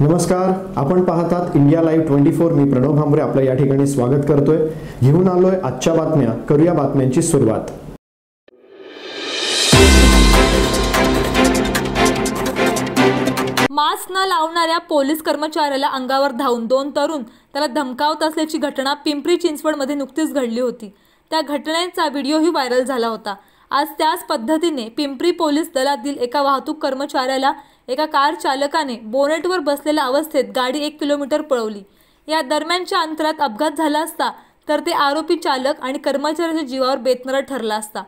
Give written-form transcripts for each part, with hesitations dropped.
नमस्कार, आपण पाहतात इंडिया लाईव्ह 24। मी प्रणव भांबरे आपलं या ठिकाणी स्वागत करतोय। घेऊन आलोय आजच्या बातम्या। करूया बातम्यांची सुरुवात। मास्क न लावणाऱ्या पोलीस कर्मचाऱ्याला अंगावर धावून 2 तरुण त्याला धमकावत असल्याची घटना पिंपरी चिंचवडमध्ये नुकतीच घडली होती। त्या घटनेचा व्हिडिओही व्हायरल झाला होता। आज त्याच पद्धतीने पिंपरी पोलीस दलातील एका वाहतूक कर्मचाऱ्याला एका कार चालकाने बोनेटवर बसलेल्या अवस्थेत गाडी 1 किलोमीटर पळवली। या दरम्यानच्या अंतरात अपघात झाला असता तर ते आरोपी चालक आणि कर्मचाऱ्याच्या जीवावर बेतणारा ठरला असता।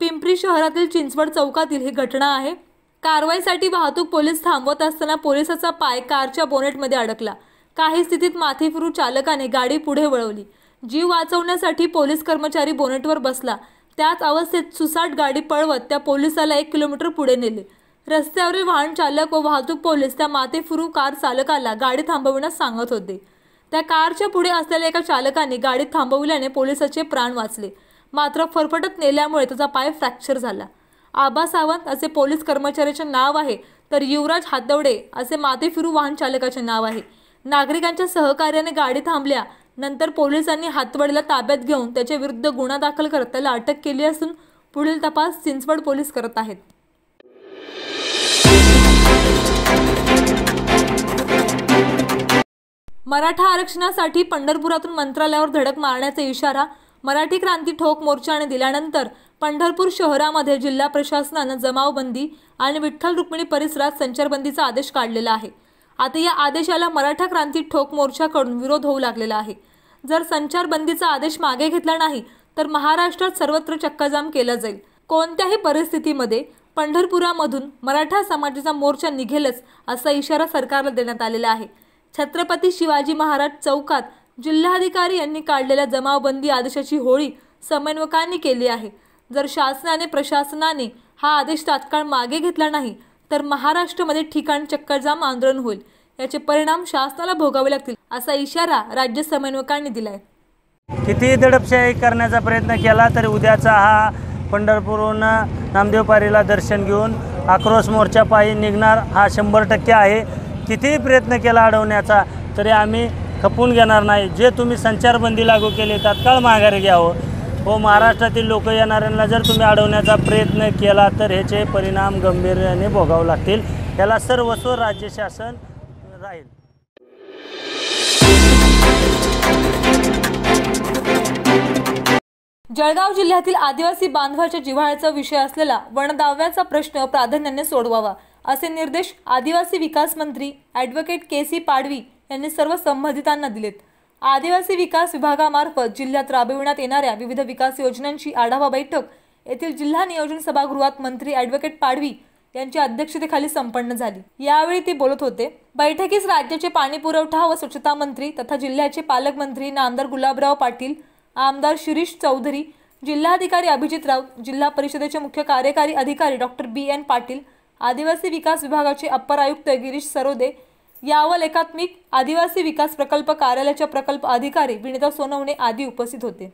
पिंपरी शहरातील चिंचवड चौकातील ही घटना आहे। कारवाईसाठी वाहतूक पोलीस थांबवत असताना पोलिसाचा पाय कारच्या बोनेटमध्ये अडकला। काही स्थितीत माथी फिरू चालकाने गाडी पुढे वळवली। जीव वाचवण्यासाठी पोलीस कर्मचारी बोनेटवर बसला। त्याच अवस्थेत सुसाट गाडी पळवत त्या पोलिसाला 1 किलोमीटर पुढे नेले। रस्त्यावरील वाहन चालक व वाहतूक पोलीस त्या माथी फिरू कार चालकाला गाडी थांबविण्यास सांगत होते। त्या कारच्या पुढे असलेल्या एका चालकाने गाडी थांबविल्याने पोलिसाचे प्राण वाचले, मात्र फरफटत नेल्यामुळे त्याचा पाय फ्रॅक्चर झाला। आबा सावंत असे पोलीस कर्मचाऱ्याचे नाव आहे, तर युवराज हातवडे असे माथी फिरू वाहन चालकाचे नाव आहे। नागरिकांच्या सहकार्याने गाडी थांबल्या नंतर पोलिसांनी हातवडेला ताब्यात घेऊन त्याच्या विरुद्ध गुन्हा दाखल करत त्याला अटक केली असून पुढील तपास चिंचवड पोलीस करत आहेत। मराठा आरक्षणासाठी पंढरपुरातून मंत्रालयावर धडक मारण्याचा इशारा मराठी क्रांती ठोक मोर्चाने दिल्यानंतर पंढरपूर शहरामध्ये जिल्हा प्रशासनाने जमावबंदी आणि विठ्ठल रुक्मिणी परिसरात संचारबंदीचा आदेश काढलेला आहे। आता या आदेशाला मराठा क्रांती ठोक मोर्चाकडून विरोध होऊ लागलेला आहे। जर संचारबंदीचा आदेश मागे घेतला नाही तर महाराष्ट्रात सर्वत्र चक्काजाम केला जाईल। कोणत्याही परिस्थितीमध्ये पंढरपुरामधून मराठा समाजाचा मोर्चा निघेलच असा इशारा सरकारला देण्यात आलेला आहे। छत्रपती शिवाजी महाराज चौकात जिल्हाधिकारी यांनी काढलेल्या जमावबंदी आदेशाची होळी समन्वयकांनी केली आहे। जर शासनाने प्रशासनाने हा आदेश तात्काळ मागे घेतला नाही तर महाराष्ट्रामध्ये ठिकाणी चक्काजाम आंदोलन होईल। याचे परिणाम शासनाला भोगावे लागतील असा इशारा राज्य समन्वयकांनी दिलाय। किती दडपशाही करण्याचा प्रयत्न केला तरी उद्याचा हा पंढरपूरहून नामदेवपारीला दर्शन घेऊन आक्रोश मोर्चा पायी निघणार हा 100% आहे। कितीही प्रयत्न केला अडवण्याचा तरी आम्ही खपून घेणार नाही। जे तुम्ही संचारबंदी लागू केली तात्काळ माघारी घ्यावं व महाराष्ट्रातील लोक येणाऱ्यांना जर तुम्ही अडवण्याचा प्रयत्न केला तर ह्याचे परिणाम गंभीरपणे भोगावे लागतील। याला सर्वस्व राज्य शासन राहील। जळगाव जिल्ह्यातील आदिवासी बांधवाच्या जिव्हाळ्याचा विषय असलेला वनदाव्याचा प्रश्न प्राधान्याने सोडवावा असे निर्देश आदिवासी विकास मंत्री ॲडव्होकेट के.सी. पाडवी यांनी सर्व संबंधितांना दिलेत। आदिवासी विकास विभागामार्फत जिल्ह्यात राबविण्यात येणाऱ्या विविध विकास योजनांची आढावा बैठक येथील जिल्हा नियोजन सभागृहात मंत्री ॲडव्होकेट पाडवी यांच्या अध्यक्षतेखाली संपन्न झाली। यावेळी ते बोलत होते। बैठकीस राज्याचे पाणी पुरवठा व स्वच्छता मंत्री तथा जिल्ह्याचे पालकमंत्री नामदार गुलाबराव पाटील, आमदार शिरीष चौधरी, जिल्हाधिकारी अभिजित राऊत, जिल्हा परिषदेचे मुख्य कार्यकारी अधिकारी डॉक्टर बी.एन. पाटील, आदिवासी विकास विभागाचे अप्पर आयुक्त गिरीश सरोदे, यावल एकात्मिक आदिवासी विकास प्रकल्प कार्यालयाच्या प्रकल्प अधिकारी विनिता सोनवणे आदी उपस्थित होते।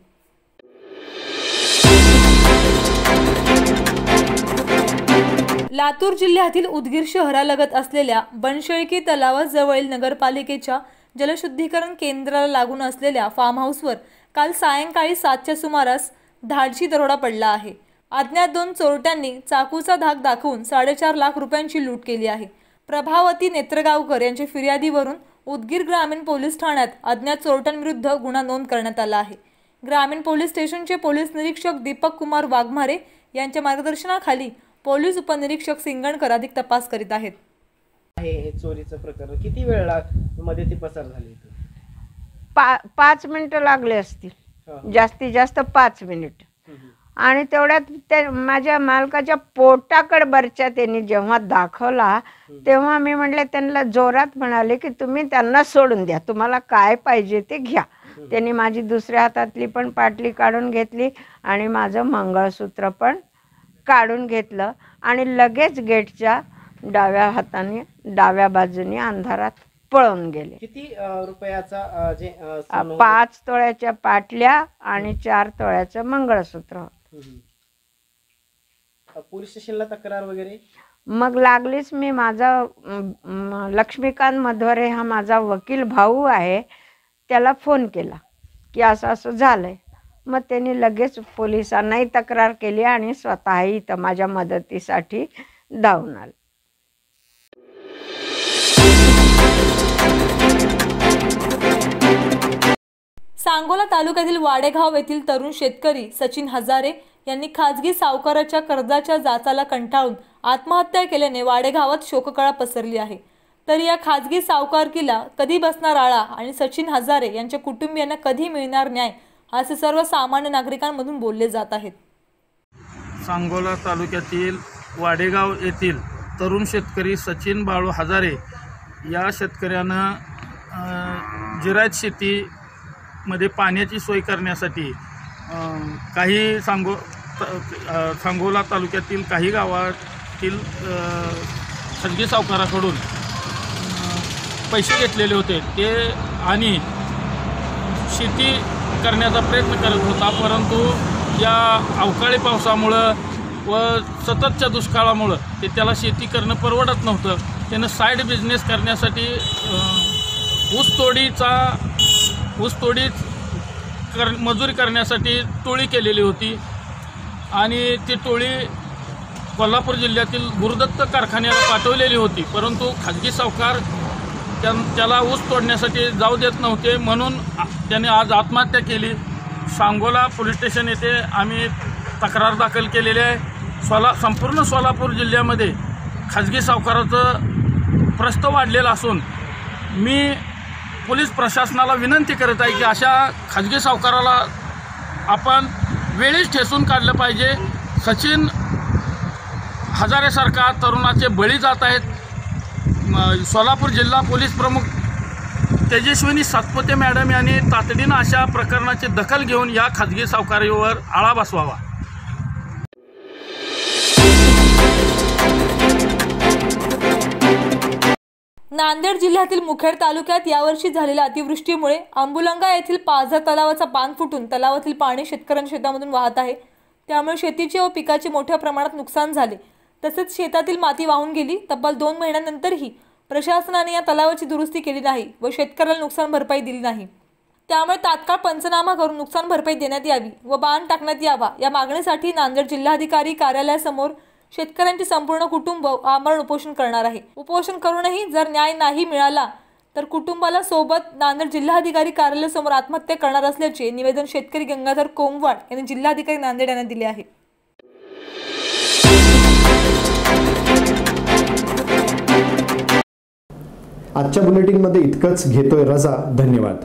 लातूर जिल्ह्यातील उदगीर शहरालगत असलेल्या बनशेळकी तलावाजवळील नगरपालिकेच्या जलशुद्धीकरण केंद्राला लागून असलेल्या फार्म हाऊसवर काल सायंकाळी 7च्या सुमारास धाडसी दरोडा पडला आहे। अज्ञात 2 चोरट्यांनी चाकूचा धाक दाखवून 4.5 लाख रुपयांची लूट केली आहे। प्रभावती नेत्रगावकर यांच्या फिर्यादीवरून उदगीर ग्रामीण पोलीस ठाण्यात अज्ञात चोरट्यांविरुद्ध गुन्हा नोंद करण्यात आला आहे। ग्रामीण पोलीस स्टेशनचे पोलीस निरीक्षक दीपक कुमार वाघमारे यांच्या मार्गदर्शनाखाली पोलीस उपनिरीक्षक सिंगणकर अधिक तपास करीत आहेत। हे चोरीचं प्रकरण किती वेळ मध्ये ती पसार झाली? 5 मिनिटं लागले असतील, जास्तीत जास्त 5 मिनिट। आणि तेवढ्यात माझ्या मालकाच्या पोटाकडे बरच्या त्यांनी जेव्हा दाखवला तेव्हा मी म्हटले त्यांना जोरात म्हणाले की तुम्ही त्यांना सोडून द्या, तुम्हाला काय पाहिजे ते घ्या। त्यांनी माझी दुसऱ्या हातातली पण पाटली काढून घेतली आणि माझं मंगळसूत्र पण काढून घेतलं आणि लगेच गेटच्या डाव्या बाजूने अंधारात पळून गेले। किती रुपयाचा 5 तोळ्याच्या पाटल्या आणि 4 तोळ्याचं मंगळसूत्र। पोलीस स्टेशनला तक्रार वगैरे मग लागलीच मी माझा लक्ष्मीकांत मध्वरे हा माझा वकील भाऊ आहे, त्याला फोन केला की असं असं झालं आहे. मग त्यांनी लगेच पोलिसांनाही तक्रार केली आणि स्वतःही इथं माझ्या मदतीसाठी धावून आले. सांगोला तालुक्यातील वाडेगाव येथील तरुण शेतकरी सचिन हजारे यांनी खाजगी सावकाराच्या कर्जाच्या जाचाला कंटाळून आत्महत्या केल्याने वाडेगावात शोककळा पसरली आहे. तर या खाजगी सावकारकीला कधी बसणार आळा आणि सचिन हजारे यांच्या कुटुंबियांना कधी मिळणार न्याय, असे सर्वसामान्य नागरिकांमधून बोलले जात आहेत. सांगोला तालुक्यातील वाडेगाव येथील तरुण शेतकरी सचिन बाळू हजारे या शेतकऱ्यानं जिरायत शेतीमध्ये पाण्याची सोय करण्यासाठी काही सांगोला तालुक्यातील काही गावातील खाजगी सावकाराकडून पैसे घेतलेले होते ते आणि शेती करण्याचा प्रयत्न करत होता. परंतु या अवकाळी पावसामुळं व सततच्या दुष्काळामुळं त्याला शेती करणं परवडत नव्हतं. त्यानं साईड बिझनेस करण्यासाठी ऊसतोडी मजुरी करण्यासाठी टोळी केलेली होती आणि ती टोळी कोल्हापूर जिल्ह्यातील गुरुदत्त कारखान्याला पाठवलेली होती. परंतु खाजगी सावकार त्याला ऊस तोडण्यासाठी जाऊ देत नव्हते, म्हणून त्याने आज आत्महत्या केली. सांगोला पोलीस स्टेशन येथे आम्ही तक्रार दाखल केलेली आहे. संपूर्ण सोलापूर जिल्ह्यामध्ये खाजगी सावकाराचं प्रस्थ वाढलेलं असून मी पोलीस प्रशासनाला विनंती करत आहे की अशा खाजगी सावकाराला आपण वेळीच ठेचून काढलं पाहिजे. सचिन हजारेसारखा तरुणाचे बळी जात आहेत. सोलापूर जिल्हा पोलीस प्रमुख तेजस्विनी सातपुते मॅडम यांनी तातडीनं अशा प्रकरणाची दखल घेऊन या खाजगी सावकारीवर आळा बसवावा. नांदेड जिल्ह्यातील मुखेड तालुक्यात यावर्षी झालेल्या अतिवृष्टीमुळे आंबुलंगा येथील पाझर तलावाचा बांध फुटून तलावातील पाणी शेतकऱ्यांच्या शेतामधून वाहत आहे. त्यामुळे शेतीचे व पिकाचे मोठ्या प्रमाणात नुकसान झाले. तसेच शेतातील माती वाहून गेली. तब्बल 2 महिन्यांनंतरही प्रशासनाने या तलावाची दुरुस्ती केली नाही व शेतकऱ्याला नुकसान भरपाई दिली नाही. त्यामुळे तात्काळ पंचनामा करून नुकसान भरपाई देण्यात यावी व बांध टाकण्यात यावा. या मागणीसाठी नांदेड जिल्हाधिकारी कार्यालयासमोर शेतकऱ्यांचे संपूर्ण कुटुंब आमरण उपोषण करणार आहे. उपोषण करूनही जर न्याय नाही मिळाला तर कुटुंबाला सोबत नांदेड जिल्हाधिकारी कार्यालयासमोर आत्महत्या करणार असल्याचे निवेदन शेतकरी गंगाधर कोंगवाड यांनी जिल्हाधिकारी नांदेड यांना दिले आहे. आजच्या बुलेटिनमध्ये इतकंच. घेतोय रजा. धन्यवाद.